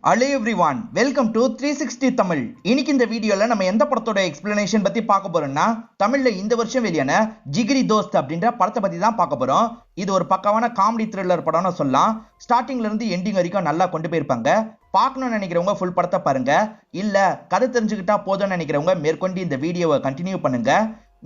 Hello everyone, welcome to 360 Tamil. இன்னைக்கு இந்த வீடியோல நம்ம எந்த படத்தோட எக்ஸ்பிளனேஷன் பத்தி பார்க்க போறோம்னா தமிழ்ல இந்த வருஷம் வெளியான ஜிகிரி தோஸ்த் அப்படின்ற படத்தை பத்தி தான் பார்க்க போறோம். இது ஒரு பக்காவான காமெடி த்ரில்லர் படம்னு சொல்லலாம். ஸ்டார்டிங்ல இருந்து எண்டிங் வரைக்கும் நல்லா கொண்டு போயிருப்பாங்க. பார்க்கணும்னு நினைக்கிறவங்க ஃபுல் படத்தை பாருங்க. இல்ல கதை தெரிஞ்சுக்கிட்டா போதும்னு நினைக்கிறவங்க மேற்கொண்டு இந்த வீடியோவை கண்டினியூ பண்ணுங்க.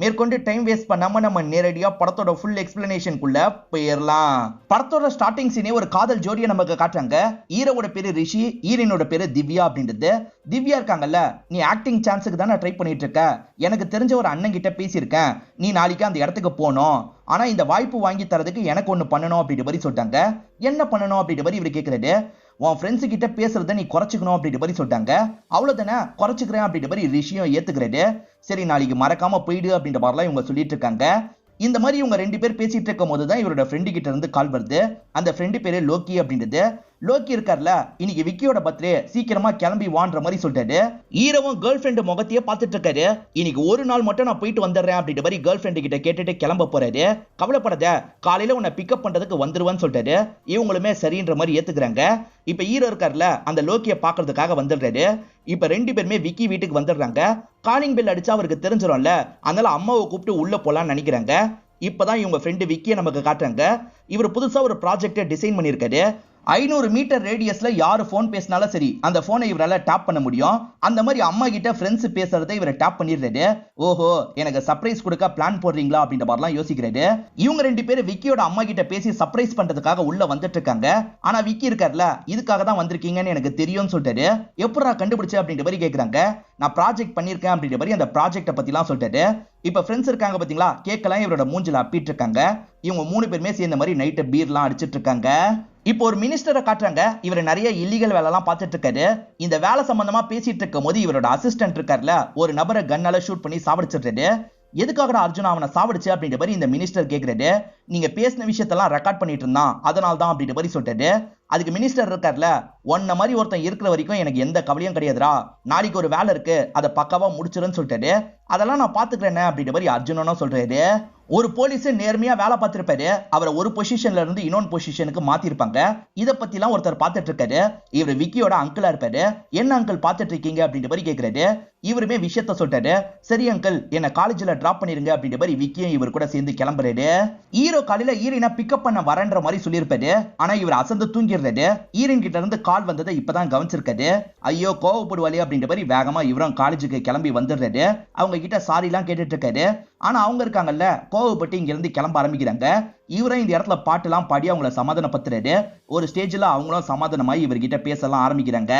மேற்கொண்டு டைம் வேஸ்ட் பண்ணாம நம்ம நேரடியா படத்தோட ஃபுல் எக்ஸ்பிளனேஷனுக்குள்ள போயிடலாம். படத்தோட ஸ்டார்டிங் சீனே ஒரு காதல் ஜோடியை நமக்கு காட்டுறாங்க. ஹீரோவோட பேரு ரிஷி, ஹீரோனோட பேரு திவ்யா அப்படின்றது. திவ்யா இருக்காங்கல்ல, நீ ஆக்டிங் சான்ஸுக்கு தானே ட்ரை பண்ணிட்டு இருக்க, எனக்கு தெரிஞ்ச ஒரு அண்ணன் கிட்ட பேசியிருக்கேன், நீ நாளைக்கு அந்த இடத்துக்கு போகணும், ஆனா இந்த வாய்ப்பு வாங்கி தரதுக்கு எனக்கு ஒண்ணு பண்ணணும் அப்படின்ற மாதிரி சொல்லிட்டாங்க. என்ன பண்ணணும் அப்படின்ற மாதிரி இவர் கேட்கறது, உன் ஃப்ரெண்ட்ஸு கிட்ட பேசுறத நீ குறைச்சிக்கணும் அப்படின்ற மாதிரி சொல்லிட்டாங்க. அவ்வளவுதானே, குறைச்சிக்கிறேன் அப்படின்ற மாதிரி ரிஷியும் ஏத்துக்கிறது. சரி நாளைக்கு மறக்காம போயிடு அப்படின்ற மாதிரிலாம் இவங்க சொல்லிட்டு இருக்காங்க. இந்த மாதிரி இவங்க ரெண்டு பேர் பேசிட்டு இருக்கும் போதுதான் இவரோட ஃப்ரெண்டு கிட்ட இருந்து கால் வருது. அந்த ஃப்ரெண்டு பேரு லோக்கி அப்படின்றது. லோக்கி இருக்கார்ல, இன்னைக்கு விக்கியோட பர்த்டே, சீக்கிரமா கிளம்பி வான்ற மாதிரி சொல்லிட்டாரு. ஹீரோவும் கேர்ள் ஃப்ரெண்டு முகத்தையே பார்த்துட்டு இருக்காரு. இன்னைக்கு ஒரு நாள் மட்டும் நான் போயிட்டு வந்துடுறேன் அப்படின்ற மாதிரி கேர்ள் ஃப்ரெண்டு கிட்ட கேட்டுட்டு கிளம்ப போறாரு. கவலைப்படாத, காலையில உன்னை பிக்கப் பண்றதுக்கு வந்துருவான்னு சொல்லிட்டாரு. இவங்களுமே சரின்ற மாதிரி ஏத்துக்கிறாங்க. இப்ப ஹீரோ இருக்கார்ல, அந்த லோக்கியை பாக்குறதுக்காக வந்துடுறாரு. இப்ப ரெண்டு பேருமே விக்கி வீட்டுக்கு வந்துடுறாங்க. காலிங் பெல் அடிச்சா அவருக்கு தெரிஞ்சிடும்ல, அதனால அம்மாவை கூப்பிட்டு உள்ள போலான்னு நினைக்கிறாங்க. இப்பதான் இவங்க ஃப்ரெண்டு விக்கியை நமக்கு காட்டுறாங்க. இவர் புதுசா ஒரு ப்ராஜெக்டை டிசைன் பண்ணியிருக்காரு. 500 மீட்டர் ரேடியஸ்ல யாரு போன் பேசினாலும் சரி அந்த போனை இவரால டாப் பண்ண முடியும். அந்த மாதிரி அம்மா கிட்ட ஃப்ரெண்ட்ஸ் பேசுறதை இவரை டாப் பண்ணிடுறாரு. ஓஹோ, எனக்கு சர்ப்ரைஸ் கொடுக்க பிளான் போடுறீங்களா அப்படின்ற மாதிரிலாம் யோசிக்கிறாரு. இவங்க ரெண்டு பேரும் விக்கியோட அம்மா கிட்ட பேசி சர்ப்ரைஸ் பண்றதுக்காக உள்ள வந்துட்டு இருக்காங்க. ஆனா விக்கி இருக்கார்ல, இதுக்காக தான் வந்திருக்கீங்கன்னு எனக்கு தெரியும்னு சொல்லிட்டாரு. எப்படா கண்டுபிடிச்சு அப்படின்ற மாதிரி கேக்குறாங்க. நான் ப்ராஜெக்ட் பண்ணிருக்கேன் அப்படின்ற மாதிரி அந்த ப்ராஜெக்ட பத்திலாம் சொல்லிட்டாரு. இப்ப ஃப்ரெண்ட்ஸ் இருக்காங்க பாத்தீங்களா, கேட்கலாம் இவரோட மூஞ்சில அப்பிட்டு இருக்காங்க. இவங்க மூணு பேருமே சேர்ந்த மாதிரி நைட்டு பீர்லாம் அடிச்சிட்டு இருக்காங்க. இப்போ ஒரு மினிஸ்டரை காட்டுறாங்க. இவர் நிறைய இல்லீகல் வேலை எல்லாம் பார்த்துட்டு இருக்காரு. இந்த வேலை சம்பந்தமா பேசிட்டு இருக்கும் போது இவரோட அசிஸ்டன்ட் இருக்கார்ல, ஒரு நபரை கன்னால ஷூட் பண்ணி சாவடிச்சிடுறாரு. எதுக்காக அர்ஜுன் அவனை சாவடிச்சு அப்படின்ற மாதிரி இந்த மினிஸ்டர் கேட்கிறாரு. நீங்க பேசின விஷயத்தெல்லாம் ரெக்கார்ட் பண்ணிட்டு இருந்தான், அதனால தான் அப்படின்ற மாதிரி சொல்லிட்டாரு. அதுக்கு மினிஸ்டர் இருக்கார்ல, ஒன்ன மாதிரி ஒருத்தன் இருக்கிற வரைக்கும் எனக்கு எந்த கவலையும் கிடையாதுரா, நாளைக்கு ஒரு வேலை இருக்கு, அதை பக்காவா முடிச்சிருன்னு சொல்லிட்டாரு. அதெல்லாம் நான் பாத்துக்கிறேன் அப்படின்ற மாதிரி அர்ஜுனனும் சொல்றாரு. ஒரு போலீஸ் நேர்மையா வேலை பார்த்திருப்பாரு, அவரை ஒரு பொசிஷன்ல இருந்து இன்னொரு பொசிஷனுக்கு மாத்திருப்பாங்க. இதை பத்தி எல்லாம் ஒருத்தர் பார்த்துட்டு இருக்காரு. இவர் விக்கியோட அங்கிளா இருப்பாரு. என்ன அங்கிள் பார்த்துட்டு இருக்கீங்க அப்படின்ற மாதிரி கேட்கிறாரு. இவருமே விஷயத்த சொல்லிட்டாரு. சரி அங்கிள், என்ன காலேஜ்ல டிராப் பண்ணிருங்க அப்படின்ற மாதிரி விக்கியும் இவர் கூட சேர்ந்து கிளம்புறாரு. ஹீரோ காலையில ஈரினை பிக்கப் பண்ண வரன்ற மாதிரி சொல்லியிருப்பாரு. ஆனா இவர் அசந்து தூங்கிடுறாரு. ஈரின் கிட்ட இருந்து கால் வந்ததை இப்பதான் கவனிச்சிருக்காரு. ஐயோ கோவப்படுவாளே அப்படின்ற மாதிரி வேகமா இவரும் காலேஜுக்கு கிளம்பி வந்துடுறாரு. அவங்க கிட்ட சாரி எல்லாம் கேட்டுட்டு இருக்காரு. ஆனா அவங்க இருக்காங்கல்ல, கோவப்பட்டு இங்க இருந்து கிளம்ப ஆரம்பிக்கிறாங்க. இவரும் இந்த இடத்துல பாட்டு எல்லாம் பாடி அவங்கள சமாதானப்படுத்துறாரு. ஒரு ஸ்டேஜ்ல அவங்களும் சமாதானமாய் இவர்கிட்ட பேசலாம் ஆரம்பிக்கிறாங்க.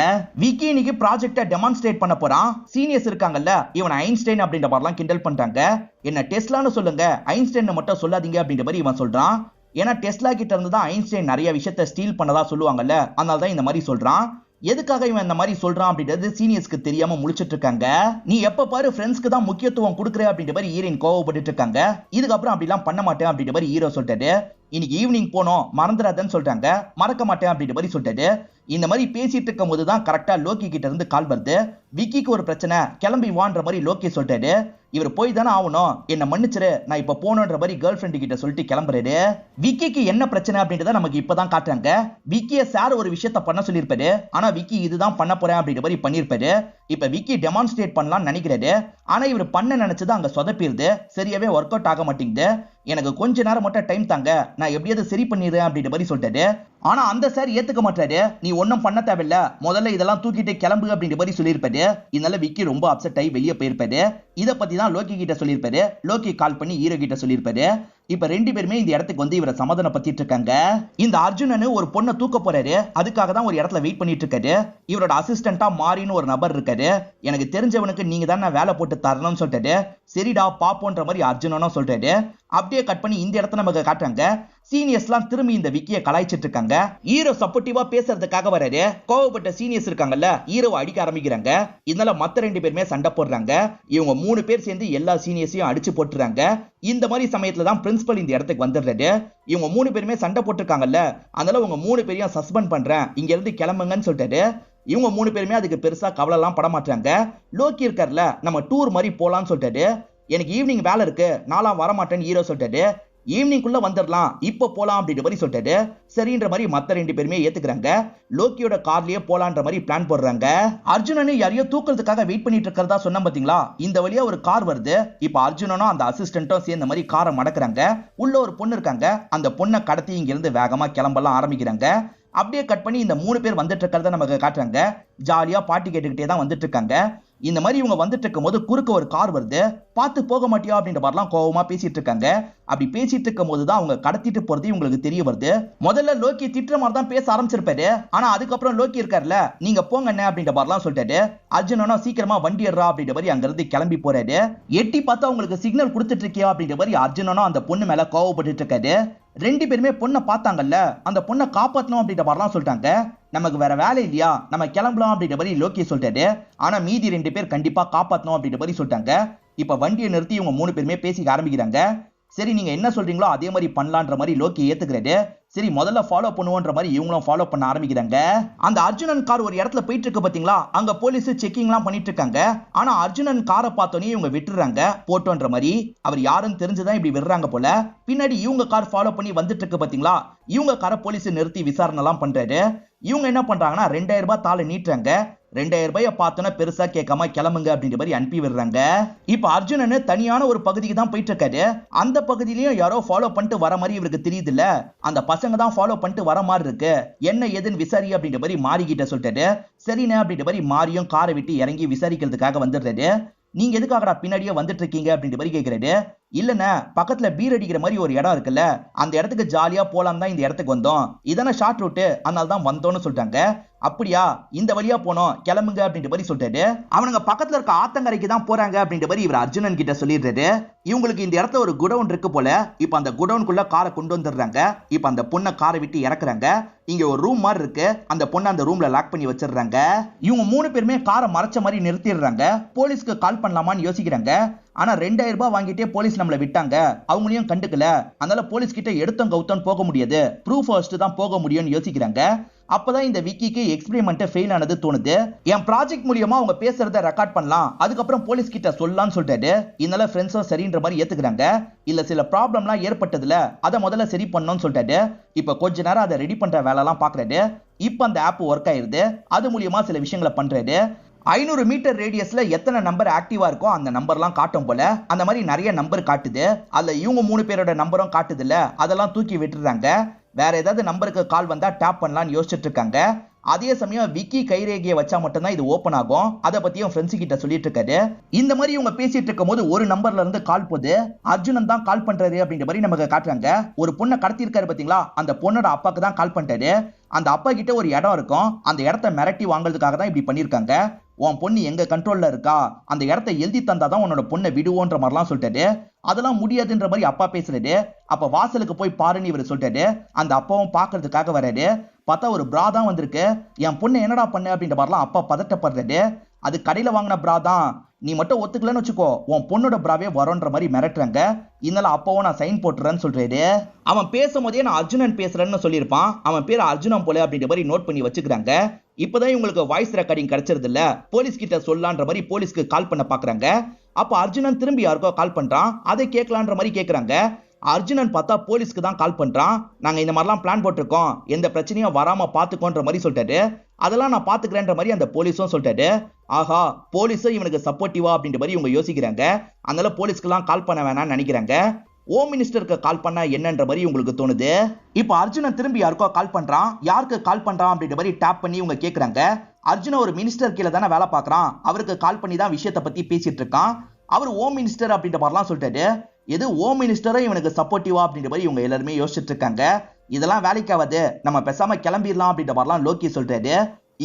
விக்கி இன்னைக்கு ப்ராஜெக்ட டெமான்ஸ்ட்ரேட் பண்ண போறான். சீனியர்ஸ் இருக்காங்கல்ல, இவன் ஐன்ஸ்டைன் அப்படின்ற மாதிரிலாம் கிண்டல் பண்றாங்க. என்ன டெஸ்லான்னு சொல்லுங்க, ஐன்ஸ்டைன் மட்டும் சொல்லாதீங்க அப்படின்ற மாதிரி இவன் சொல்றான். ஏன்னா டெஸ்லா கிட்ட இருந்து தான் ஐன்ஸ்டைன் நிறைய விஷயத்த ஸ்டீல் பண்ணதா சொல்லுவாங்கல்ல, அதனால தான் இந்த மாதிரி சொல்றான். எதுக்காக இவன் இந்த மாதிரி சொல்றான் அப்படின்றது சீனியர்ஸ்க்கு தெரியாம முழிச்சிட்டு இருக்காங்க. நீ எப்ப பாரு ஃப்ரெண்ட்ஸ்க்கு தான் முக்கியத்துவம் கொடுக்குற அப்படின்ற மாதிரி ஹீரோயின் கோவப்பட்டு இருக்காங்க. இதுக்கப்புறம் அப்படிலாம் பண்ண மாட்டேன் அப்படின்ற மாதிரி ஹீரோ சொல்லிட்டாரு. இன்னைக்கு ஈவினிங் போனோம், மறந்துடாதன்னு சொல்றாங்க. மறக்க மாட்டேன் அப்படின்ற மாதிரி சொல்லிட்டாரு. இந்த மாதிரி பேசிட்டு இருக்கும் போதுதான் கரெக்டா லோக்கி கிட்ட இருந்து கால் வருது. விக்கிக்கு ஒரு பிரச்சனை, கிளம்பி வான்ற மாதிரி லோக்கி சொல்லிட்டாரு. இவர் போய் தானே ஆகணும், என்ன மன்னிச்சிரு, நான் இப்ப போனோன்ற மாதிரி கேர்ள் ஃப்ரெண்டு கிட்ட சொல்லிட்டு கிளம்புறாரு. விக்கிக்கு என்ன பிரச்சனை அப்படின்றத நமக்கு இப்பதான் காட்டுறாங்க. விக்கிய சார் ஒரு விஷயத்த பண்ண சொல்லியிருப்பாரு. ஆனா விக்கி இதுதான் பண்ண போறேன் அப்படின்ற மாதிரி பண்ணிருப்பாரு. இப்ப விக்கி டெமான்ஸ்ட்ரேட் பண்ணலாம்னு நினைக்கிறாரு. ஆனா இவர் பண்ண நினைச்சது அங்க சொதப்பிடுது. சரியாவே ஒர்க் அவுட் ஆக மாட்டேங்குது. எனக்கு கொஞ்ச நேரம் மட்டும் டைம் தாங்க, நான் எப்படியாவது சரி பண்ணிடுறேன் அப்படின்ற மாதிரி சொல்லிட்டாரு. ஆனா அந்த சார் ஏத்துக்க மாட்டாரு. நீ ஒன்னும் பண்ண தேவையில்ல, முதல்ல இதெல்லாம் தூக்கிட்டு கிளம்பு அப்படின்ற மாதிரி சொல்லியிருப்பாரு. இதனால விக்கி ரொம்ப அப்செட் ஆகி வெளியே போயிருப்பாரு. இதை பத்தி தான் லோக்கி கிட்ட சொல்லியிருப்பாரு. லோக்கி கால் பண்ணி ஹீரோ கிட்ட சொல்லியிருப்பாரு. இப்ப ரெண்டு பேருமே இந்த இடத்துக்கு வந்து இவரை சமாதானப்படுத்திட்டு இருக்காங்க. இந்த அர்ஜுனனு ஒரு பொண்ணை தூக்க போறாரு. அதுக்காக தான் ஒரு இடத்துல வெயிட் பண்ணிட்டு இருக்காரு. இவரோட அசிஸ்டண்டா மாறின்னு ஒரு நபர் இருக்காரு. எனக்கு தெரிஞ்சவனுக்கு நீங்க தான் வேலை போட்டு தரணும்னு சொல்லிட்டாரு. சரிடா பாப்போன்ற மாதிரி அர்ஜுனனும் சொல்றாரு. அப்படியே கட் பண்ணி இந்த இடத்த நமக்கு காட்டுறாங்க. சீனியர்ஸ்லாம் திரும்பி இந்த விக்கிய கலாய்ச்சிட்டு இருக்காங்க. ஹீரோ சப்போர்ட்டிவா பேசுறதுக்காக வராரு. கோவப்பட்ட சீனியர்ஸ் இருக்காங்கல்ல, ஹீரோவை அடிக்க ஆரம்பிக்கிறாங்க. இதனால மத்த ரெண்டு பேருமே சண்டை போடுறாங்க. இவங்க மூணு பேர் சேர்ந்து எல்லா சீனியர்ஸையும் அடிச்சு போட்டுறாங்க. இந்த மாதிரி சமயத்துல தான் பிரின்சிபல் இந்த இடத்துக்கு வந்துடுறாரு. இவங்க மூணு பேருமே சண்டை போட்டுருக்காங்கல்ல, அதனால உங்க மூணு பேரையும் சஸ்பெண்ட் பண்றேன், இங்க இருந்து கிளம்புங்கன்னு சொல்லிட்டாரு. இவங்க மூணு பேருமே அதுக்கு பெருசா கவலை எல்லாம் பட மாட்டாங்க. லோக்கி இருக்கார்ல, நம்ம டூர் மாதிரி போலான்னு சொல்லிட்டாரு. எனக்கு ஈவினிங் வேலை இருக்கு, நாலாம் வரமாட்டேன்னு ஹீரோ சொல்லிட்டாரு. ஈவினிங்குள்ள வந்துடலாம், இப்ப போலாம் அப்படின்ற மாதிரி சொல்லிட்டாரு. சரின்ற மாதிரி மத்த 2 பேருமே ஏத்துக்கிறாங்க. லோக்கியோட கார்லயே போலான்ற மாதிரி பிளான் போடுறாங்க. அர்ஜுனனு யாரையோ தூக்குறதுக்காக வெயிட் பண்ணிட்டு இருக்கிறதா சொன்ன பாத்தீங்களா, இந்த வழியா ஒரு கார் வருது. இப்ப அர்ஜுனனும் அந்த அசிஸ்டன்ட்டும் சேர்ந்த மாதிரி காரை மடக்குறாங்க. உள்ள ஒரு பொண்ணு இருக்காங்க. அந்த பொண்ணை கடத்தி இங்க இருந்து வேகமா கிளம்பலாம் ஆரம்பிக்கிறாங்க. அப்படியே கட் பண்ணி இந்த 3 பேர் வந்துட்டு இருக்கிறத நமக்கு காட்டுறாங்க. ஜாலியா பாட்டு கேட்டுக்கிட்டே தான் வந்துட்டு இருக்காங்க. இந்த மாதிரி இவங்க வந்துட்டு இருக்கும் போது குறுக்க ஒரு கார் வருது. பார்த்து போக மாட்டியா அப்படின்ற மாதிரிலாம் கோவமா பேசிட்டு இருக்காங்க. அப்படி பேசிட்டு இருக்கும் போதுதான் அவங்க கடத்திட்டு போறது இவங்களுக்கு தெரிய வருது. முதல்ல லோக்கி திட்டுற மாதிரி தான் பேச ஆரம்பிச்சிருப்பாரு. ஆனா அதுக்கப்புறம் லோக்கி இருக்காருல்ல, நீங்க போங்க என்ன அப்படின்ற மாதிரிலாம் சொல்லிட்டாரு. அர்ஜுனனா சீக்கிரமா வண்டி ஏறா அப்படின்ற மாதிரி அங்க இருந்து கிளம்பி போறாரு. எட்டி பார்த்தா உங்களுக்கு சிக்னல் கொடுத்துட்டு இருக்கியா அப்படின்ற மாதிரி அர்ஜுனனும் அந்த பொண்ணு மேல கோவப்பட்டு இருக்காரு. 2 பேருமே பொண்ணை பார்த்தாங்கல்ல, அந்த பொண்ணை காப்பாத்தணும் அப்படின்ற மாதிரிலாம் சொல்லிட்டாங்க. நமக்கு வேற வேலை இல்லையா, நம்ம கிளம்பலாம் அப்படின்ற மாதிரி லோக்கி சொல்லிட்டாரு. ஆனா மீதி 2 பேர் கண்டிப்பா காப்பாத்தணும் அப்படின்ற மாதிரி சொல்லிட்டாங்க. இப்ப வண்டியை நிறுத்தி இவங்க 3 பேருமே பேசிக்க ஆரம்பிக்கிறாங்க. சரி நீங்க என்ன சொல்றீங்களோ அதே மாதிரி பண்ணலான்ற மாதிரி லோக்கி ஏத்துக்கிறாரு. சரி முதல்ல ஃபாலோ பண்ணுவோன்ற மாதிரி இவங்களும் ஃபாலோ பண்ண ஆரம்பிக்கிறாங்க. அந்த அர்ஜுனன் கார் ஒரு இடத்துல போயிட்டு இருக்கு பாத்தீங்களா, அங்க போலீஸ் செக்கிங்லாம் பண்ணிட்டு இருக்காங்க. ஆனா அர்ஜுனன் காரை பார்த்தோன்னே இவங்க விட்டுறாங்க போட்டோன்ற மாதிரி. அவர் யாருன்னு தெரிஞ்சுதான் இப்படி விடுறாங்க போல. பின்னாடி இவங்க கார் ஃபாலோ பண்ணி வந்துட்டு இருக்கு பாத்தீங்களா, இவங்க காரை போலீஸ் நிறுத்தி விசாரணை எல்லாம் பண்றாரு. இவங்க என்ன பண்றாங்கன்னா 2000 ரூபாய் தாளை நீட்டுறாங்க. 2000 ரூபாயை பார்த்தோன்னா பெருசா கேட்காம கிளம்புங்க அப்படின்ற மாதிரி அனுப்பி விடுறாங்க. இப்ப அர்ஜுனன் தனியான ஒரு பகுதிக்கு தான் போயிட்டு இருக்காரு. அந்த பகுதியிலயும் யாரோ ஃபாலோ பண்ணிட்டு வர மாதிரி இவருக்கு தெரியுது இல்ல, அந்த பசங்க தான் ஃபாலோ பண்ணிட்டு வர மாதிரி இருக்கு, என்ன ஏதுன்னு விசாரி அப்படின்ற மாதிரி மாறி கிட்ட சொல்லிட்டாரு. சரிண்ணே அப்படின்ற மாதிரி மாறியும் காரை விட்டு இறங்கி விசாரிக்கிறதுக்காக வந்துடுறாரு. நீங்க எதுக்காகடா பின்னாடியே வந்துட்டு இருக்கீங்க அப்படின்ற மாதிரி கேட்கிறாரு. இல்லண்ணே, பக்கத்துல பீர் அடிக்கிற மாதிரி ஒரு இடம் இருக்குல்ல, அந்த இடத்துக்கு ஜாலியா போலாம் தான் இந்த இடத்துக்கு வந்தோம், இதான ஷார்ட் ரூட், அதனால தான் வந்தோம்னு சொல்லிட்டாங்க. அப்படியா, இந்த வழியா போனோம் கிளம்புங்க அப்படின்ற மாதிரி சொல்லிட்டாரு. அவனுங்க பக்கத்துல இருக்க ஆத்தங்கரைக்கு தான் போறாங்க அப்படின்ற மாதிரி இவர் அர்ஜுனன் கிட்ட சொல்லிடுறாரு. இவங்களுக்கு இந்த இடத்துல ஒரு குடவுன் இருக்கு போல. இப்ப அந்த குடவுனுக்குள்ள காரை கொண்டு வந்துடுறாங்க. இப்ப அந்த பொண்ணை காரை விட்டு இறக்குறாங்க. இங்க ஒரு ரூம் மாதிரி இருக்கு, அந்த பொண்ணை அந்த ரூம்ல லாக் பண்ணி வச்சிடுறாங்க. இவங்க 3 பேருமே காரை மறைச்ச மாதிரி நிறுத்திடுறாங்க. போலீஸ்க்கு கால் பண்ணலாமான்னு யோசிக்கிறாங்க. ஆனா 2000 ரூபாய் வாங்கிட்டே போலீஸ் நம்மள விட்டாங்க, அவங்களையும் கண்டுக்கல, அதனால போலீஸ் கிட்ட எடுத்தோம் கவுத்தம் போக முடியாது, ப்ரூஃப் ஃபர்ஸ்ட் தான் போக முடியும்னு யோசிக்கிறாங்க. அப்பதான் இந்த விக்கிக்கு எக்ஸ்பெரிமெண்ட் ஃபெயில் ஆனது தோணுது. என் ப்ராஜெக்ட் மூலியமா அவங்க பேசுறத ரெக்கார்ட் பண்ணலாம், அதுக்கப்புறம் போலீஸ் கிட்ட சொல்லலாம்னு சொல்லிட்டாரு. இதனால ஃப்ரெண்ட்ஸும் சரின்ற மாதிரி ஏத்துக்கிறாங்க. இல்ல சில ப்ராப்ளம்லாம் ஏற்பட்டதுல அதை முதல்ல சரி பண்ணணும்னு சொல்லிட்டாரு. இப்ப கொஞ்ச நேரம் அதை ரெடி பண்ற வேலை எல்லாம் பாக்குறாரு. இப்ப அந்த ஆப் ஒர்க் ஆயிருது. அது மூலியமா சில விஷயங்களை பண்றாரு. 500 மீட்டர் ரேடியஸ்ல எத்தனை நம்பர் ஆக்டிவா இருக்கோ அந்த நம்பர்லாம் காட்டும் போல. அந்த மாதிரி நிறைய நம்பர் காட்டுது. அதுல இவங்க 3 பேரோட நம்பரும் காட்டுது இல்ல, அதெல்லாம் தூக்கி விட்டுறாங்க. வேற ஏதாவது நம்பருக்கு கால் வந்தா டேப் பண்ணலாம்னு யோசிச்சுட்டு இருக்காங்க. அதே சமயம் விக்கி கைரேகையை வச்சா மட்டும்தான் இது ஓபன் ஆகும். அதை பத்தியும் ஃப்ரெண்ட்ஸ் கிட்ட சொல்லிட்டு இருக்காரு. இந்த மாதிரி இவங்க பேசிட்டு இருக்கும் போது ஒரு நம்பர்ல இருந்து கால் போகுது. அர்ஜுனன் தான் கால் பண்றாரு அப்படின்ற மாதிரி நமக்கு காட்டுறாங்க. ஒரு பொண்ணை கடத்தி இருக்காரு பாத்தீங்களா, அந்த பொண்ணோட அப்பாக்கு தான் கால் பண்ணிட்டாரு. அந்த அப்பா கிட்ட ஒரு இடம் இருக்கும், அந்த இடத்த மிரட்டி வாங்குறதுக்காக தான் இப்படி பண்ணிருக்காங்க. உன் பொண்ணு எங்க கண்ட்ரோல்ல இருக்கா, அந்த இடத்த எழுதி தந்தாதான் உன்னோட பொண்ணை விடுவோன்ற மாதிரிலாம் சொல்லிட்டாரு. அதெல்லாம் முடியாதுன்ற மாதிரி அப்பா பேசுறாரு. அப்ப வாசலுக்கு போய் பாருன்னு இவர் சொல்லிட்டாரு. அந்த அப்பாவும் பாக்குறதுக்காக வராரு. பார்த்தா ஒரு பிரா தான் வந்திருக்கு. என் பொண்ணு என்னடா பண்ண அப்படின்ற மாதிரிலாம் அப்பா பதட்டப்படுறாரு. அது கடையில வாங்கின பிரா தான், நீ மட்டும் ஒத்துக்கலன்னு வச்சுக்கோ, உன் பொண்ணோட பிராவே வரோன்ற மாதிரி மிரட்டுறாங்க. இதனால அப்பாவும் நான் சைன் போட்டுறேன்னு சொல்றாரு. அவன் பேசும்போதே நான் அர்ஜுனன் பேசுறேன்னு சொல்லியிருப்பான். அவன் பேர் அர்ஜுனன் போல அப்படின்ற மாதிரி நோட் பண்ணி வச்சுக்கிறாங்க. இப்பதான் இவங்களுக்கு வாய்ஸ் ரெக்கார்டிங் கிடைச்சிருது இல்ல, போலீஸ் கிட்ட சொல்லலான்ற மாதிரி போலீஸ்க்கு கால் பண்ண பாக்குறாங்க. அப்ப அர்ஜுனன் திரும்பி யாருக்கோ கால் பண்றான். அதை கேட்கலான்ற மாதிரி கேட்கறாங்க. அர்ஜுனன் பார்த்தா போலீஸ்க்கு தான் கால் பண்றான். நாங்க இந்த மாதிரிலாம் பிளான் போட்டிருக்கோம், எந்த பிரச்சனையும் வராம பாத்துக்கோன்ற மாதிரி சொல்லிட்டாரு. அதெல்லாம் நான் பாத்துக்கிறேன்ற மாதிரி அந்த போலீஸும் சொல்லிட்டாரு. ஆஹா, போலீஸும் இவனுக்கு சப்போர்ட்டிவா அப்படின்ற மாதிரி இவங்க யோசிக்கிறாங்க. அதனால போலீஸ்க்குலாம் கால் பண்ண வேணாம்னு நினைக்கிறாங்க. ஹோம் மினிஸ்டருக்கு கால் பண்ணா என்னன்ற மாதிரி உங்களுக்கு தோணுது. இப்ப அர்ஜுனன் திரும்பி யாருக்கோ கால் பண்றான். யாருக்கு கால் பண்றான் அப்படின்ற மாதிரி டேப் பண்ணி இவங்க கேக்குறாங்க. அர்ஜுனன் ஒரு மினிஸ்டர் கீழே தானே வேலை பார்க்கறான், அவருக்கு கால் பண்ணி தான் விஷயத்தை பத்தி பேசிட்டு இருக்கான். அவர் ஹோம் மினிஸ்டர் அப்படின்ற மாதிரிலாம் சொல்லிட்டாரு. எது ஹோம் மினிஸ்டரும் இவனுக்கு சப்போர்ட்டிவா அப்படின்ற மாதிரி இவங்க எல்லாருமே யோசிச்சுட்டு இருக்காங்க. இதெல்லாம் வேலைக்காவது, நம்ம பேசாம கிளம்பிடலாம் அப்படின்ற மாதிரிலாம் லோக்கி சொல்றாரு.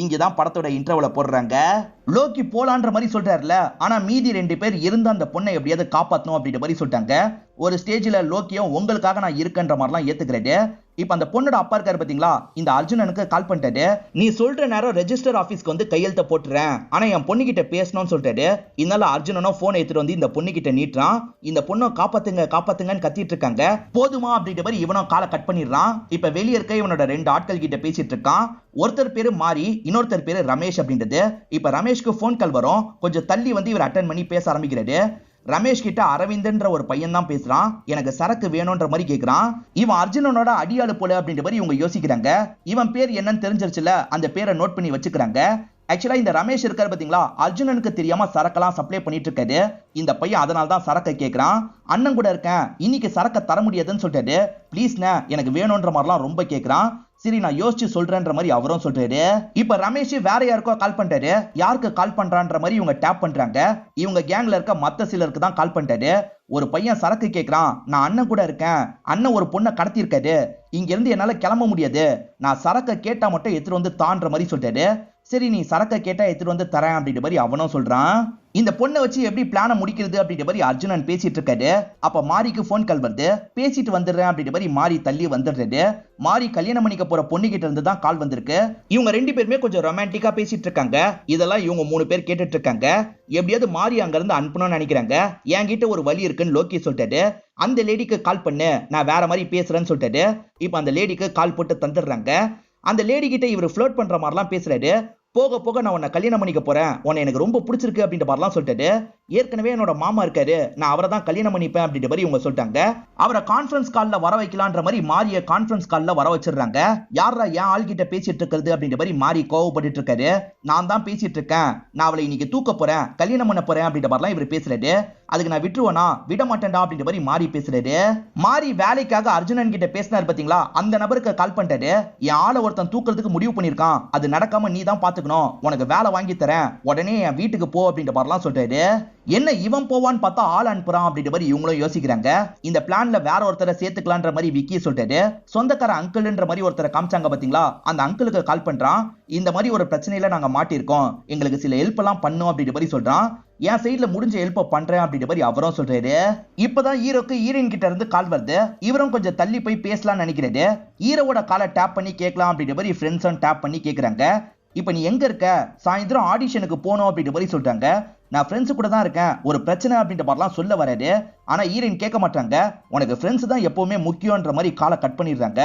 இங்கதான் படத்தோட இன்டர்வல போடுறாங்க. லோக்கி போலான்ற மாதிரி சொல்றாருல, ஆனா மீதி 2 பேர் இருந்து அந்த பொண்ணை எப்படியாவது காப்பாத்தணும் அப்படின்ற மாதிரி சொல்லிட்டாங்க. ஒரு ஸ்டேஜ்ல லோக்கியும் உங்களுக்காக நான் இருக்கன்ற மாதிரிலாம் ஏத்துக்கிறாரு. இப்ப அந்த பொண்ணோட அப்பா இருக்காரு பாத்தீங்களா, இந்த அர்ஜுனனுக்கு கால் பண்ணிட்டாரு. நீ சொல்ற நேரம் ரெஜிஸ்டர் ஆபீஸ்க்கு வந்து கையெழுத்த போட்டுறேன், ஆனா என் பொண்ணு கிட்ட பேசணும்னு சொல்லிட்டாரு. இதனால அர்ஜுனனும் போன் எடுத்துட்டு வந்து இந்த பொண்ணு கிட்ட நீட்டுறான். இந்த பொண்ணை காப்பாத்துங்க காப்பாத்துங்கன்னு கத்திட்டு இருக்காங்க. போதுமா அப்படின்ற மாதிரி இவனும் காலை கட் பண்ணிடுறான். இப்ப வெளியே இருக்க இவனோட 2 ஆட்கள் கிட்ட பேசிட்டு இருக்கான். ஒருத்தர் பேரு மாரி, இன்னொருத்தர் பேரு ரமேஷ் அப்படின்றது. இப்ப ரமேஷ்க்கு போன் கால் வரும். கொஞ்சம் தள்ளி வந்து இவர் அட்டன் பண்ணி பேச ஆரம்பிக்கிறாரு. ரமேஷ் கிட்ட அரவிந்தன்ற ஒரு பையன் தான் பேசுறான். எனக்கு சரக்கு வேணும்ன்ற மாதிரி கேக்குறான். இவன் அர்ஜுனனோட அடியாளு போல அப்படின்ற மாதிரி இவங்க யோசிக்கிறாங்க. இவன் பேர் என்னன்னு தெரிஞ்சிருச்சுல, அந்த பேரை நோட் பண்ணி வச்சுக்கிறாங்க. ஆக்சுவலா இந்த ரமேஷ் இருக்காரு பாத்தீங்களா, அர்ஜுனனுக்கு தெரியாம சரக்கெல்லாம் சப்ளை பண்ணிட்டு இருக்காரு. இந்த பையன் அதனால தான் சரக்கை கேட்கறான். அண்ணன் கூட இருக்கேன், இன்னைக்கு சரக்கை தர முடியாதுன்னு சொல்லிட்டாரு. ப்ளீஸ்ண்ணே எனக்கு வேணும்ன்ற மாதிரிலாம் ரொம்ப கேட்கறான். சரி நான் யோசிச்சு சொல்றேன்ற மாதிரி அவரும் சொல்றாரு. இப்ப ரமேஷ் வேற யாருக்கோ கால் பண்றாரு. யாருக்கு கால் பண்றான்ற மாதிரி இவங்க டேப் பண்றாங்க. இவங்க கேங்ல இருக்க மத்த சிலருக்கு தான் கால் பண்றாரு. ஒரு பையன் சரக்கு கேட்கறான். நான் அண்ணன் கூட இருக்கேன், அண்ணன் ஒரு பொண்ணை கடத்தி இருக்காரு, இங்க இருந்து என்னால கிளம்ப முடியாது, நான் சரக்கை கேட்டா மட்டும் எடுத்துட்டு வந்து தான்ற மாதிரி சொல்றாரு. சரி நீ சரக்கை கேட்டா எடுத்துட்டு வந்து தரேன் அப்படின்ற மாதிரி அவனும் சொல்றான். இந்த பொண்ணை வச்சு எப்படி பிளான முடிக்கிறது அப்படின்ற மாதிரி அர்ஜுனன் பேசிட்டு இருக்காரு. அப்ப மாரிக்கு போன் கால் வருது. பேசிட்டு வந்துடுறேன் அப்படின்ற மாதிரி மாரி தள்ளி வந்துடுறாரு. மாரி கல்யாணம் பண்ணிக்க போற பொண்ணு கிட்ட இருந்து தான் கால் வந்திருக்கு. இவங்க ரெண்டு பேருமே கொஞ்சம் ரொமான்டிக்கா பேசிட்டு இருக்காங்க. இதெல்லாம் இவங்க 3 பேர் கேட்டுட்டு இருக்காங்க. எப்படியாவது மாரி அங்க இருந்து அனுப்பணும்னு நினைக்கிறாங்க. என்கிட்ட ஒரு வழி இருக்குன்னு லோகி சொல்லிட்டாரு. அந்த லேடிக்கு கால் பண்ணு, நான் வேற மாதிரி பேசுறேன்னு சொல்லிட்டாரு. இப்ப அந்த லேடிக்கு கால் போட்டு தந்துடுறாங்க. அந்த லேடி கிட்ட இவர் ஃப்ளோட் பண்ற மாதிரிலாம் பேசுறாரு. போக போக நான் உன்னை கல்யாணம் பண்ணிக்க போறேன், உன்னை எனக்கு ரொம்ப பிடிச்சிருக்கு அப்படின்ற மாதிரிலாம் சொல்லிட்டாரு. ஏற்கனவே என்னோட மாமா இருக்காரு, நான் அவரை தான் கல்யாணம் பண்ணிப்பேன் அப்படின்ற மாதிரி இவங்க சொல்லிட்டாங்க. அவரை கான்ஃபரன்ஸ் கால்ல வர வைக்கலான்ற மாதிரி மாரிய கான்ஃபரன்ஸ் கால்ல வர வச்சிடுறாங்க. யாரா என் ஆள் கிட்ட பேசிட்டு இருக்கிறது அப்படின்ற மாதிரி மாரி கோவப்பட்டு இருக்காரு. நான் தான் பேசிட்டு இருக்கேன், நான் அவளை இன்னைக்கு தூக்க போறேன், கல்யாணம் பண்ண போறேன் அப்படின்ற மாதிரிலாம் இவர் பேசுறாரு. அதுக்கு நான் விட்டுருவேனா, விட மாட்டேன்டா அப்படின்ற மாதிரி மாரி பேசுறாரு. மாரி வேலைக்காக அர்ஜுனன் கிட்ட பேசினார் பாத்தீங்களா, அந்த நபருக்கு கால் பண்ணிட்டாரு. என் ஆளை ஒருத்தன் தூக்குறதுக்கு முடிவு பண்ணிருக்கான், அது நடக்காம நீ தான் பாத்துக்கணும், உனக்கு வேலை வாங்கி தரேன், உடனே என் வீட்டுக்கு போ அப்படின்ற மாதிரிலாம் சொல்றாரு. என்ன இவன் போவான்னு பார்த்தா ஆள் அனுப்புறான் அப்படின்ற மாதிரி இவங்களும் யோசிக்கிறாங்க. இந்த பிளான்ல வேற ஒருத்தரை சேர்த்துக்கலான்ற மாதிரி விக்கி சொல்றாரு. சொந்தக்கார அங்கிள்ன்ற மாதிரி ஒருத்தரை காமிச்சாங்க பாத்தீங்களா, அந்த அங்கிளுக்கு கால் பண்றான். இந்த மாதிரி ஒரு பிரச்சனையில நாங்க மாட்டிருக்கோம், எங்களுக்கு சில ஹெல்ப் எல்லாம் பண்ணும் அப்படின்ற மாதிரி சொல்றான். என் சைட்ல முடிஞ்ச ஹெல்ப் பண்றேன் அப்படின்ற மாதிரி அவரும் சொல்றாரு. இப்பதான் ஹீரோக்கு ஹீரோயின் கிட்ட இருந்து கால் வருது. இவரும் கொஞ்சம் தள்ளி போய் பேசலாம்னு நினைக்கிறாரு. ஹீரோவோட காலை டேப் பண்ணி கேட்கலாம் அப்படின்ற மாதிரி ஃப்ரெண்ட்ஸும் டேப் பண்ணி கேக்குறாங்க. இப்ப நீ எங்க இருக்க, சாயந்தரம் ஆடிஷனுக்கு போகணும் அப்படின்ற மாதிரி சொல்றாங்க. நான் ஃப்ரெண்ட்ஸ் கூட தான் இருக்கேன், ஒரு பிரச்சனை அப்படின்ற மாதிரிலாம் சொல்ல வராரு. ஆனா ஹீரோயின் கேட்க மாட்டாங்க. உனக்கு ஃப்ரெண்ட்ஸ் தான் எப்பவுமே முக்கியம்ன்ற மாதிரி காலை கட் பண்ணிடுறாங்க.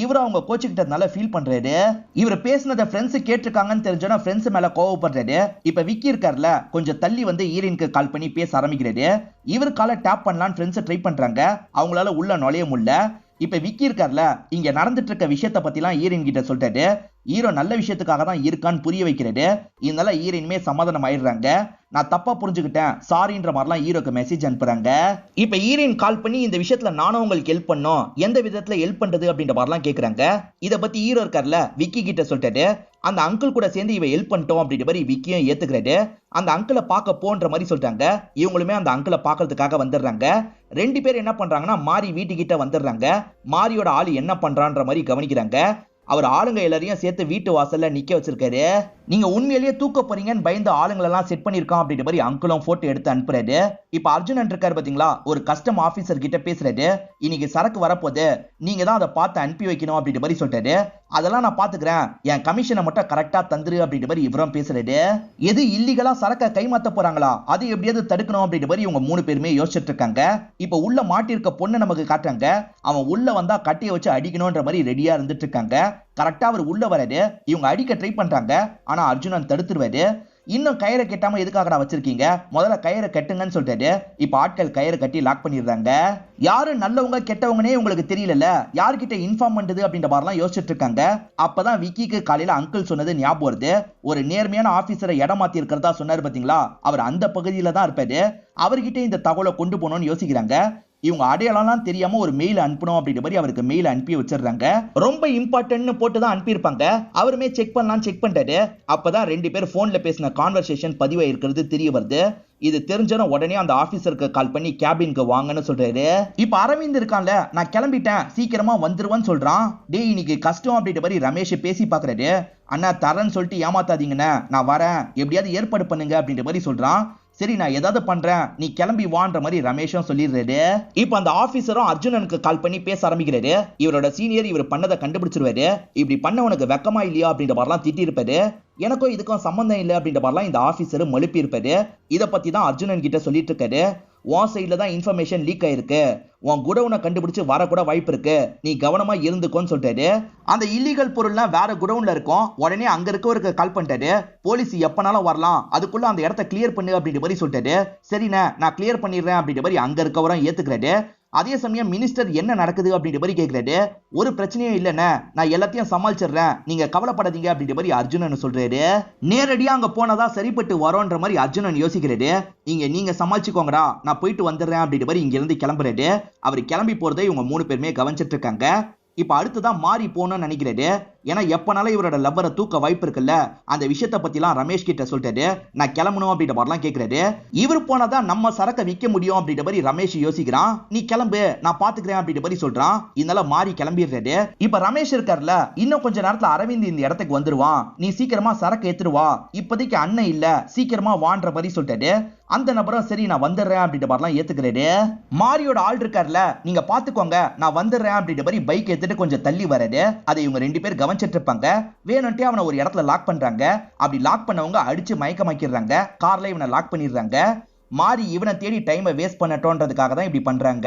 இவரு அவங்க கோச்சுக்கிட்டதுனால ஃபீல் பண்றாரு. இவர் பேசினதை ஃப்ரெண்ட்ஸ் கேட்டிருக்காங்கன்னு தெரிஞ்சோன்னா ஃப்ரெண்ட்ஸ் மேல கோவப்படுறாரு. இப்ப விக்கி இருக்காருல, கொஞ்சம் தள்ளி வந்து ஹீரோயினுக்கு கால் பண்ணி பேச ஆரம்பிக்கிறாரு. இவர் காலை டேப் பண்ணலான்னு ஃப்ரெண்ட்ஸ் ட்ரை பண்றாங்க. அவங்களால உள்ள நுழைய முடியல. இப்ப விக்கி இருக்காருல, இங்க நடந்துட்டு இருக்க விஷயத்த பத்திலாம் ஹீரோயின் கிட்ட சொல்லிட்டாரு. ஹீரோ நல்ல விஷயத்துக்காக தான் இருக்கான்னு புரிய வைக்கிறாரு. இதனால ஹீரோயினுமே சமாதானம் ஆயிடுறாங்க. நான் தப்பா புரிஞ்சுக்கிட்டேன், சாரின்ற மாதிரிலாம் ஹீரோக்கு மெசேஜ் அனுப்புறாங்க. இப்ப ஹீரோயின் கால் பண்ணி இந்த விஷயத்துல நானும் உங்களுக்கு ஹெல்ப் பண்ணோம், எந்த விதத்துல ஹெல்ப் பண்றது அப்படின்ற மாதிரிலாம் கேக்குறாங்க. இத பத்தி ஹீரோ இருக்காருல, விக்கி கிட்ட சொல்லிட்டாரு. அந்த அங்கிள் கூட சேர்ந்து இவ ஹெல்ப் பண்ணிட்டோம் அப்படின்ற மாதிரி விக்கியும் ஏத்துக்கிறாரு. அந்த அங்கிளை பார்க்க போன்ற மாதிரி சொல்றாங்க. இவங்களுமே அந்த அங்கிளை பார்க்கறதுக்காக வந்துடுறாங்க. 2 பேர் என்ன பண்றாங்கன்னா மாரி வீட்டுக்கிட்ட வந்துடுறாங்க. மாரியோட ஆளு என்ன பண்றான்ற மாதிரி கவனிக்கிறாங்க. அவர் ஆளுங்க எல்லாரையும் சேர்த்து வீட்டு வாசல்ல நிக்க வச்சிருக்காரு. நீங்க உண்மையிலேயே தூக்க போறீங்கன்னு பயந்து ஆளுங்களெல்லாம் செட் பண்ணிருக்கான் அப்படின்ற மாதிரி அங்கிளும் போட்டோ எடுத்து அனுப்புறாரு. இப்ப அர்ஜுனன் இருக்காரு பாத்தீங்களா, ஒரு கஸ்டம் ஆபீசர் கிட்ட பேசுறாரு. இன்னைக்கு சரக்கு வரப்போது, நீங்க தான் அதை பார்த்து அனுப்பி வைக்கணும் அப்படின்ற மாதிரி சொல்றாரு. அதெல்லாம் நான் பாத்துக்கிறேன், என் கமிஷனை மட்டும் கரெக்டா தந்துரு அப்படின்ற மாதிரி இவரும் பேசுறாரு. எது இல்லீகலா சரக்கை கைமாத்த போறாங்களா, அது எப்படியாவது தடுக்கணும் அப்படின்ற மாதிரி இவங்க 3 பேருமே யோசிச்சுட்டு இருக்காங்க. இப்ப உள்ள மாட்டிருக்க பொண்ணை நமக்கு காட்டுறாங்க. அவன் உள்ள வந்தா கட்டியை வச்சு அடிக்கணும்ன்ற மாதிரி ரெடியா இருந்துட்டு இருக்காங்க. கரெக்டா அவர் உள்ள வராரு. இவங்க அடிக்க ட்ரை பண்றாங்க. ஆனா அர்ஜுனன் தடுத்துருவாரு. இன்னும் கயிறை கட்டாம எதுக்காக வச்சிருக்கீங்க, முதல்ல கயிறை கட்டுங்கன்னு சொல்லிட்டாரு. இப்ப ஆட்கள் கயிறை கட்டி லாக் பண்ணிடுறாங்க. யாரு நல்லவங்க கெட்டவங்கனே உங்களுக்கு தெரியல, யார்கிட்ட இன்ஃபார்ம் பண்றது அப்படின்ற மாதிரிலாம் யோசிச்சுட்டு இருக்காங்க. அப்பதான் விக்கிக்கு காலையில அங்கிள் சொன்னது ஞாபகம் வருது. ஒரு நேர்மையான ஆபீசரை இடமாத்தி இருக்கிறதா சொன்னாரு பாத்தீங்களா, அவர் அந்த பகுதியில தான் இருப்பாரு. அவர்கிட்ட இந்த தகவலை கொண்டு போகணும்னு யோசிக்கிறாங்க. இவங்க அடையாளம்லாம் தெரியாம ஒரு மெயில் அனுப்பணும் அப்படின்ற மாதிரி அவருக்கு மெயில் அனுப்பி வச்சிடுறாங்க. ரொம்ப இம்பார்ட்டன்ட்னு போட்டு தான் அனுப்பியிருப்பாங்க. அவருமே செக் பண்ணலாம் செக் பண்ணிட்டாரு. அப்பதான் 2 பேர் போன்ல பேசின கான்வர்சேஷன் பதிவாக இருக்கிறது தெரிய வருது. இது தெரிஞ்சன உடனே அந்த ஆபீசருக்கு கால் பண்ணி கேபினுக்கு வாங்கன்னு சொல்றாரு. இப்ப அரவிந்த் இருக்கான்ல, நான் கிளம்பிட்டேன் சீக்கிரமா வந்துருவேன்னு சொல்றான். டேய் இன்னைக்கு கஷ்டம் அப்படின்ற மாதிரி ரமேஷ் பேசி பாக்குறாரு. அண்ணா தரேன்னு சொல்லிட்டு ஏமாத்தாதீங்கண்ணே, நான் வரேன், எப்படியாவது ஏற்பாடு பண்ணுங்க அப்படின்ற மாதிரி சொல்றான். சரி நான் ஏதாவது பண்றேன், நீ கிளம்பி வான்ற மாதிரி ரமேஷும் சொல்லிடுறாரு. இப்ப அந்த ஆபீசரும் அர்ஜுனனுக்கு கால் பண்ணி பேச ஆரம்பிக்கிறாரு. இவரோட சீனியர் இவர் பண்ணதை கண்டுபிடிச்சிருவாரு. இப்படி பண்ண உனக்கு வெக்கமா இல்லையா அப்படின்ற மாதிரிலாம் திட்டி இருப்பாரு. எனக்கும் இதுக்கும் சம்பந்தம் இல்லை அப்படின்ற மாதிரிலாம் இந்த ஆபீசர் மழுப்பி இருப்பாரு. இதை பத்தி தான் அர்ஜுனன் கிட்ட சொல்லிட்டு இருக்காரு. உன் சைடுல தான் இன்ஃபர்மேஷன் லீக் ஆயிருக்கு, உன் குடவுனை கண்டுபிடிச்சு வரக்கூட வாய்ப்பு இருக்கு, நீ கவனமா இருந்துக்கோன்னு சொல்லிட்டாரு. அந்த இல்லீகல் பொருள்லாம் வேற குடவுன்ல இருக்கும். உடனே அங்க இருக்கவருக்கு கால் பண்ணிட்டாரு, போலீஸ் எப்பனாலும் வரலாம், அதுக்குள்ள அந்த இடத்த கிளியர் பண்ணு அப்படின்ற மாதிரி சொல்லிட்டாரு. சரிண்ணே நான் கிளியர் பண்ணிடுறேன் அப்படின்ற மாதிரி அங்க இருக்கவரும் ஏத்துக்கிறாரு. அதே சமயம் மினிஸ்டர் என்ன நடக்குது அப்படின்ற மாதிரி கேட்கிறாரு. ஒரு பிரச்சனையும் இல்லைண்ணே, நான் எல்லாத்தையும் சமாளிச்சிடுறேன், நீங்க கவலைப்படாதீங்க அப்படின்ற மாதிரி அர்ஜுனன் சொல்றாரு. நேரடியா அங்க போனதா சரிப்பட்டு வரோன்ற மாதிரி அர்ஜுனன் யோசிக்கிறாரு. நீங்க சமாளிச்சுக்கோங்கடா, நான் போயிட்டு வந்துடுறேன் அப்படின்ற மாதிரி இங்க இருந்து கிளம்புறாரு. அவர் கிளம்பி போறதை இவங்க 3 பேருமே கவனிச்சிட்டு இருக்காங்க. இப்ப அடுத்துதான் மாறி போகணும்னு நினைக்கிறாரு. ஏன்னா எப்பனாலும் இவரோட லவ்வரை தூக்க வாய்ப்பு இருக்குல்ல, அந்த விஷயத்த பத்திலாம் ரமேஷ் கிட்ட சொல்லிட்டாரு. நான் கிளம்பணும் அப்படின்ற மாதிரிலாம் கேட்கிறாரு. இவர் போனாதான் நம்ம சரக்கை விற்க முடியும் அப்படின்ற மாதிரி ரமேஷ் யோசிக்கிறான். நீ கிளம்பு, நான் பாத்துக்கிறேன் அப்படின்ற மாதிரி சொல்றான். இதனால மாறி கிளம்பிடுறாரு. இப்ப ரமேஷ் இருக்கார்ல, இன்னும் கொஞ்ச நேரத்துல அரவிந்த் இந்த இடத்துக்கு வந்துருவான், நீ சீக்கிரமா சரக்கு ஏத்துருவா, இப்போதைக்கு அண்ணன் இல்ல, சீக்கிரமா வான்ற மாதிரி சொல்லிட்டாரு. அந்த நபரும் சரி நான் வந்துடுறேன் அப்படின்ற மாதிரிலாம் ஏத்துக்கிறாரு. மாரியோட ஆள் இருக்கார்ல, நீங்க பாத்துக்கோங்க நான் வந்துடுறேன் அப்படின்ற மாதிரி பைக் எடுத்துட்டு கொஞ்சம் தள்ளி வராரு. அதை இவங்க 2 பேர் கவனிச்சிட்டு இருப்பாங்க. வேணும்ட்டே அவனை ஒரு இடத்துல லாக் பண்றாங்க. அப்படி லாக் பண்ணவங்க அடிச்சு மயக்கமாக்கிடுறாங்க. கார்ல இவனை லாக் பண்ணிடுறாங்க. மாறி இவனை தேடி டைமை வேஸ்ட் பண்ணட்டோன்றதுக்காக தான் இப்படி பண்றாங்க.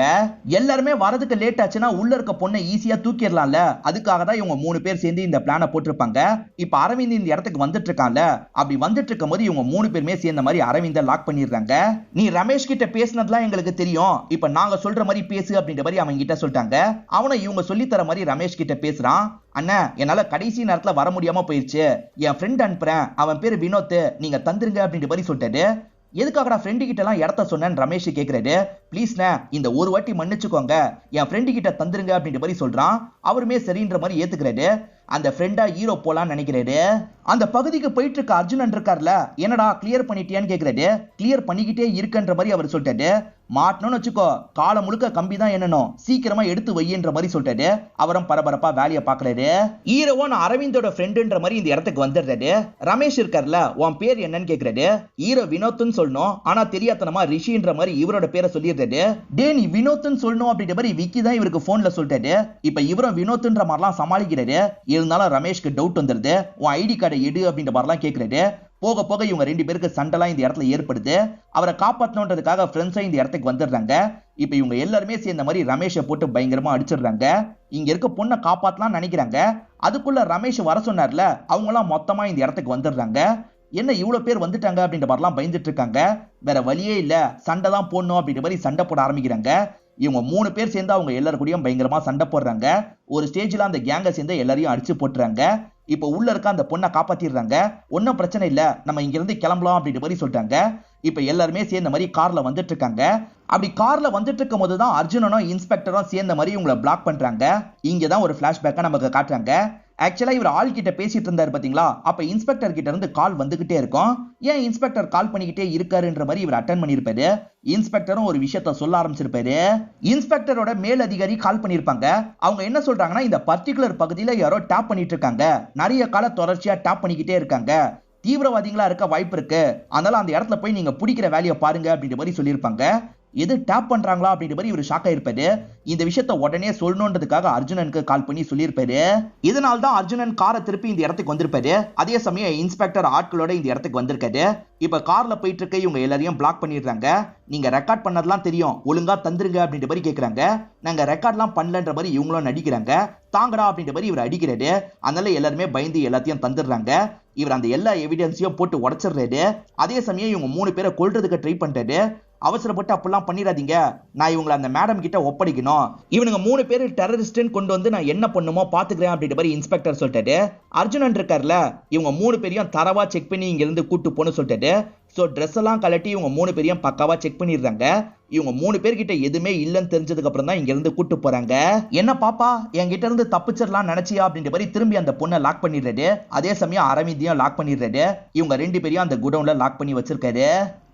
எல்லாருமே வரதுக்கு லேட் ஆச்சுன்னா உள்ள இருக்க பொண்ணை ஈஸியா தூக்கிடலாம்ல, அதுக்காக தான் இவங்க 3 பேர் சேர்ந்து இந்த பிளானை போட்டிருப்பாங்க. இப்ப அரவிந்த் இந்த இடத்துக்கு வந்துட்டு இருக்கான்ல, அப்படி வந்துட்டு இருக்கும் போது இவங்க 3 பேருமே சேர்ந்த மாதிரி அரவிந்த லாக் பண்ணிடுறாங்க. நீ ரமேஷ் கிட்ட பேசினதுலாம் எங்களுக்கு தெரியும், இப்ப நாங்க சொல்ற மாதிரி பேசு அப்படின்ற மாதிரி அவங்க கிட்ட சொல்லிட்டாங்க. அவனை இவங்க சொல்லி தர மாதிரி ரமேஷ் கிட்ட பேசுறான். அண்ணா என்னால கடைசி நேரத்துல வர முடியாம போயிடுச்சு, என் ஃப்ரெண்ட் அனுப்புறேன், அவன் பேரு வினோத், நீங்க தந்துருங்க அப்படின்ற மாதிரி சொல்லிட்டாரு. எதுக்காகடா ஃப்ரெண்டு கிட்ட எல்லாம் இடத்த சொன்னேன்னு ரமேஷ் கேட்கிறாரு. ப்ளீஸ்ண்ணே இந்த ஒரு வாட்டி மன்னிச்சுக்கோங்க, என் ஃப்ரெண்டு கிட்ட தந்துருங்க அப்படின்ற மாதிரி சொல்றான். அவருமே சரின்ற மாதிரி ஏத்துக்கிறாரு. அந்த ஃப்ரெண்டா ஹீரோ போலான்னு நினைக்கிறாரு. அந்த பகுதிக்கு போயிட்டு இருக்க அர்ஜுனன் இருக்கார்ல, என்னடா கிளியர் பண்ணிட்டியான்னு கேட்கிறாரு. கிளியர் பண்ணிக்கிட்டே இருக்குன்ற மாதிரி அவர் சொல்லிட்டாரு. மாட்டணும்னு வச்சுக்கோ, காலம் முழுக்க கம்பி தான் என்னணும், சீக்கிரமா எடுத்து வையின்ற மாதிரி சொல்லிட்டாரு. அவரும் பரபரப்பா வேலையை பாக்குறாரு. ஹீரோவோ நான் அரவிந்தோட ஃப்ரெண்டுன்ற மாதிரி இந்த இடத்துக்கு வந்துடுறாரு. ரமேஷ் இருக்கார்ல, உன் பேர் என்னன்னு கேட்கிறாரு. ஹீரோ வினோத்னு சொல்லணும், ஆனா தெரியாதனமா ரிஷின்ற மாதிரி இவரோட பேரை சொல்லிடுறாரு. டே நீ வினோத்னு சொல்லணும் அப்படின்ற மாதிரி விக்கி தான் இவருக்கு போன்ல சொல்லிட்டாரு. இப்ப இவரும் வினோத்ன்ற மாதிரிலாம் சமாளிக்கிறாரு. இருந்தாலும் ரமேஷ்க்கு டவுட் வந்துருது. உன் ஐடி கார்டை எடு அப்படின்ற மாதிரிலாம் கேட்கிறாரு. போக போக இவங்க 2 பேருக்கு சண்டைலாம் இந்த இடத்துல ஏற்படுது. அவரை காப்பாற்றணுன்றதுக்காக ஃப்ரெண்ட்ஸா இந்த இடத்துக்கு வந்துடுறாங்க. இப்ப இவங்க எல்லாருமே சேர்ந்த மாதிரி ரமேஷை போட்டு பயங்கரமா அடிச்சிடுறாங்க. இங்க இருக்க பொண்ணை காப்பாத்தலாம் நினைக்கிறாங்க. அதுக்குள்ள ரமேஷ் வர சொன்னார்ல, அவங்க எல்லாம் மொத்தமா இந்த இடத்துக்கு வந்துடுறாங்க. என்ன இவ்வளவு பேர் வந்துட்டாங்க அப்படின்ற மாதிரிலாம் பயந்துட்டு இருக்காங்க. வேற வழியே இல்ல, சண்டை தான் போடணும் அப்படின்ற மாதிரி சண்டை போட ஆரம்பிக்கிறாங்க. இவங்க 3 பேர் சேர்ந்து அவங்க எல்லாரும் கூடயும் பயங்கரமா சண்டை போடுறாங்க. ஒரு ஸ்டேஜ்ல அந்த கேங்கை சேர்ந்து எல்லாரையும் அடிச்சு போட்டுறாங்க. இப்ப உள்ள இருக்க அந்த பொண்ணை காப்பாத்திடுறாங்க. ஒன்னும் பிரச்சனை இல்ல, நம்ம இங்க இருந்து கிளம்பலாம் அப்படின்ற மாதிரி சொல்லிட்டாங்க. இப்ப எல்லாருமே சேர்ந்த மாதிரி கார்ல வந்துட்டு இருக்காங்க. அப்படி கார்ல வந்துட்டு இருக்கும் போதுதான் அர்ஜுனனும் இன்ஸ்பெக்டரும் சேர்ந்த மாதிரி இவங்களை பிளாக் பண்றாங்க. இங்கதான் ஒரு பிளாஷ்பேக்கா நமக்கு காட்டுறாங்க. ஆக்சுவலா இவர் ஆள் கிட்ட பேசிட்டு இருந்தாரு பாத்தீங்களா, அப்ப இன்ஸ்பெக்டர் கிட்ட இருந்து கால் வந்துகிட்டே இருக்கும். ஏன் இன்ஸ்பெக்டர் கால் பண்ணிக்கிட்டே இருக்காருன்ற மாதிரி இவர் அட்டன் பண்ணிருப்பாரு. இன்ஸ்பெக்டரும் ஒரு விஷயத்த சொல்ல ஆரம்பிச்சிருப்பாரு. இன்ஸ்பெக்டரோட மேல் அதிகாரி கால் பண்ணிருப்பாங்க. அவங்க என்ன சொல்றாங்கன்னா, இந்த பர்டிகுலர் பகுதியில யாரோ டேப் பண்ணிட்டு இருக்காங்க, நிறைய கால தொடர்ச்சியா டேப் பண்ணிக்கிட்டே இருக்காங்க, தீவிரவாதிகளா இருக்க வாய்ப்பு இருக்கு, அதனால அந்த இடத்துல போய் நீங்க பிடிக்கிற வேலையை பாருங்க அப்படின்ற மாதிரி சொல்லியிருப்பாங்க. எது டேப் பண்றாங்களா அப்படின்ற மாதிரி இவர் ஷாக் ஆயிருப்பாரு. இந்த விஷயத்த உடனே சொல்லணுன்றதுக்காக அர்ஜுனனுக்கு கால் பண்ணி சொல்லியிருப்பாரு. இதனால தான் அர்ஜுனன் காரை திருப்பி இந்த இடத்துக்கு வந்திருப்பாரு. அதே சமயம் இன்ஸ்பெக்டர் ஆட்களோட இந்த இடத்துக்கு வந்திருக்காரு. இப்ப கார்ல போயிட்டு இருக்க இவங்க எல்லாரையும் பிளாக் பண்ணிடுறாங்க. நீங்க ரெக்கார்ட் பண்ணதெல்லாம் தெரியும், ஒழுங்கா தந்துருங்க அப்படின்ற மாதிரி கேட்கறாங்க. நாங்க ரெக்கார்ட்லாம் பண்ணலன்ற மாதிரி இவங்களும் நடிக்கிறாங்க. தாங்கடா அப்படின்ற மாதிரி இவர் அடிக்கிறாரு. அதனால எல்லாருமே பயந்து எல்லாத்தையும் தந்துடுறாங்க. இவர் அந்த எல்லா எவிடன்ஸையும் போட்டு உடைச்சிடுறாரு. அதே சமயம் இவங்க 3 பேரை கொல்றதுக்கு ட்ரை பண்றாரு. அவசரப்பட்டு அப்படிலாம் பண்ணிடாதீங்க, நான் இவங்களை அந்த மேடம் கிட்ட ஒப்படைக்கணும், இவனுங்க 3 பேர் டெரரிஸ்ட்னு கொண்டு வந்து நான் என்ன பண்ணுமோ பாத்துக்கிறேன் அப்படின்ற மாதிரி இன்ஸ்பெக்டர் சொல்லிட்டாரு. அர்ஜுனன் இருக்கார்ல, இவங்க 3 பேரையும் தரவா செக் பண்ணி இங்க இருந்து கூட்டு போன்னு சொல்லிட்டாரு. சோ ட்ரெஸ் எல்லாம் கலட்டி இவங்க 3 பேரையும் பக்காவா செக் பண்ணிடுறாங்க. இவங்க 3 பேர்கிட்ட எதுவுமே இல்லைன்னு தெரிஞ்சதுக்கு அப்புறம் தான் இங்க இருந்து கூட்டு போறாங்க. என்ன பாப்பா என்கிட்ட இருந்து தப்பிச்சிடலாம் நினைச்சியா அப்படின்ற மாதிரி திரும்பி அந்த பொண்ணை லாக் பண்ணிடுறாரு. அதே சமயம் அரவிந்தையும் லாக் பண்ணிடுறாரு. இவங்க 2 பேரையும் அந்த குடவுன்ல லாக் பண்ணி வச்சிருக்காரு.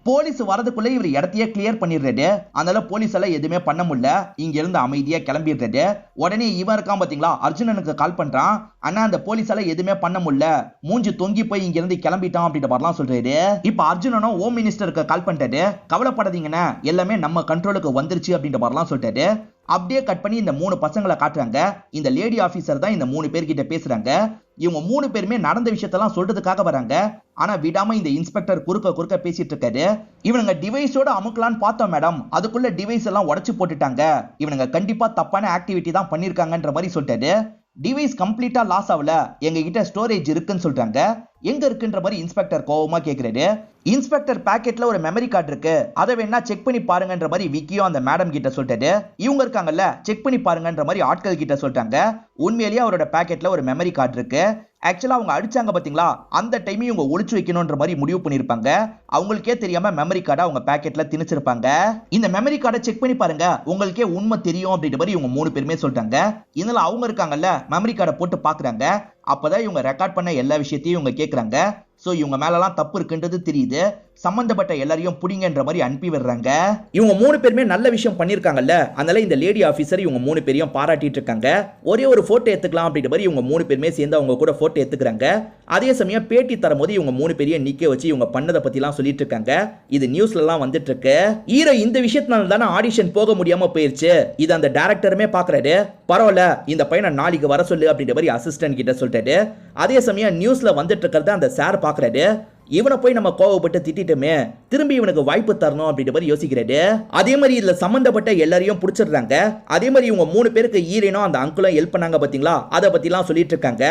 போலீஸ் வரதுக்குள்ள இவர் இடத்தையே கிளியர் பண்ணிடுறாரு. அதனால போலீஸ் எல்லாம் எதுவுமே பண்ண முடியல, இங்க இருந்து அமைதியா கிளம்பிடுறாரு. உடனே இவன் இருக்கான் பாத்தீங்களா, அர்ஜுனனுக்கு கால் பண்றான். ஆனா அந்த போலீஸ் எல்லாம் எதுவுமே பண்ண முடியல, மூஞ்சி தொங்கி போய் இங்க இருந்து கிளம்பிட்டான் அப்படின்ற மாதிரிலாம் சொல்றாரு. இப்ப அர்ஜுனனும் ஹோம் மினிஸ்டருக்கு கால் பண்ணிட்டாரு. கவலைப்படாதீங்கன்னு, எல்லாமே நம்ம கண்ட்ரோலுக்கு வந்துருச்சு அப்படின்ற மாதிரிலாம் சொல்லிட்டாரு. அப்படியே கட் பண்ணி இந்த 3 பசங்களை காட்டுறாங்க. இந்த லேடி ஆபீசர் தான் இந்த 3 பேர்கிட்ட பேசுறாங்க. இவங்க 3 பேருமே நடந்த விஷயத்தெல்லாம் சொல்றதுக்காக வராங்க. ஆனா விடாம இந்த இன்ஸ்பெக்டர் குறுக்க பேசிட்டு இருக்காரு. இவனுங்க டிவைஸோட அமுக்கலான்னு பார்த்தோம் மேடம், அதுக்குள்ள டிவைஸ் எல்லாம் உடைச்சு போட்டுட்டாங்க, இவனுங்க கண்டிப்பா தப்பான ஆக்டிவிட்டி தான் பண்ணிருக்காங்கன்ற மாதிரி சொல்லிட்டாரு. டிவைஸ் கம்ப்ளீட்டா லாஸ் ஆகல, எங்க கிட்ட ஸ்டோரேஜ் இருக்குன்னு சொல்றாங்க. எங்க இருக்குன்ற மாதிரி இன்ஸ்பெக்டர் கோவமா கேக்குறாரு. இன்ஸ்பெக்டர் பாக்கெட்ல ஒரு மெமரி கார்டு இருக்கு, அதை வேணா செக் பண்ணி பாருங்கன்ற மாதிரி விக்கியும் அந்த மேடம் கிட்ட சொல்லிட்டாரு. இவங்க இருக்காங்கல்ல, செக் பண்ணி பாருங்கன்ற மாதிரி ஆட்கள் கிட்ட சொல்லிட்டாங்க. உண்மையிலேயே அவரோட பாக்கெட்ல ஒரு மெமரி கார்டு இருக்கு. ஆக்சுவலா அவங்க அடிச்சாங்க பாத்தீங்களா, அந்த டைம் இவங்க ஒளிச்சு வைக்கணும்ன்ற மாதிரி முடிவு பண்ணிருப்பாங்க. அவங்களுக்கே தெரியாம மெமரி கார்டை அவங்க பாக்கெட்ல திணிச்சிருப்பாங்க. இந்த மெமரி கார்டை செக் பண்ணி பாருங்க, உங்களுக்கே உண்மை தெரியும் அப்படின்ற மாதிரி இவங்க 3 பேருமே சொல்லிட்டாங்க. இதனால அவங்க இருக்காங்கல்ல, மெமரி கார்டை போட்டு பாக்குறாங்க. அப்பதான் இவங்க ரெக்கார்ட் பண்ண எல்லா விஷயத்தையும் இவங்க கேக்குறாங்க. சோ இவங்க மேலலாம் தப்பு இருக்குன்றது தெரியுது. சம்பந்தப்பட்ட எல்லாரையும் புடிங்கன்ற மாதிரி அனுப்பி விடுறாங்க. இவங்க 3 பேருமே நல்ல விஷயம் பண்ணிருக்காங்கல்ல, அதனால இந்த லேடி ஆபீசர் இவங்க 3 பேரையும் பாராட்டிட்டு இருக்காங்க. ஒரே ஒரு போட்டோ எடுத்துக்கலாம் அப்படின்ற மாதிரி இவங்க 3 பேருமே சேர்ந்து அவங்க கூட போட்டோ எடுத்துக்கிறாங்க. அதே சமயம் பேட்டி தரும்போது இவங்க 3 பேரையும் நிக்க வச்சு இவங்க பண்ணதை பத்தி எல்லாம் சொல்லிட்டு இருக்காங்க. இது நியூஸ்ல எல்லாம் வந்துட்டு இருக்கு. ஹீரோ இந்த விஷயத்தினால தானே ஆடிஷன் போக முடியாம போயிருச்சு. இது அந்த டைரக்டருமே பாக்குறாரு. பரவாயில்ல, இந்த பையனை நாளைக்கு வர சொல்லு அப்படின்ற மாதிரி அசிஸ்டன்ட் கிட்ட சொல்லிட்டாரு. அதே சமயம் நியூஸ்ல வந்துட்டு இருக்கிறத அந்த சார் பாக்குறாரு. இவனை போய் நம்ம கோவப்பட்டு திட்டிட்டுமே, திரும்பி இவனுக்கு வாய்ப்பு தரணும் அப்படின்ற மாதிரி யோசிக்கிறாரு. அதே மாதிரி இதுல சம்பந்தப்பட்ட எல்லாரையும் பிடிச்சிடுறாங்க. அதே மாதிரி இவங்க 3 பேருக்கு ஈரனும் அந்த அங்கிளும் ஹெல்ப் பண்ணாங்க பாத்தீங்களா, அதை பத்திலாம் சொல்லிட்டு இருக்காங்க.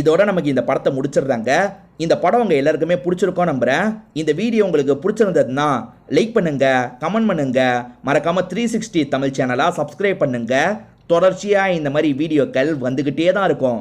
இதோட நமக்கு இந்த படத்தை முடிச்சிடுறாங்க. இந்த படம் உங்க எல்லாருக்குமே பிடிச்சிருக்கோம் நம்புறேன். இந்த வீடியோ உங்களுக்கு பிடிச்சிருந்ததுன்னா லைக் பண்ணுங்க, கமெண்ட் பண்ணுங்க, மறக்காம 360 தமிழ் சேனலா சப்ஸ்கிரைப் பண்ணுங்க. தொடர்ச்சியா இந்த மாதிரி வீடியோக்கள் வந்துகிட்டே தான் இருக்கும்.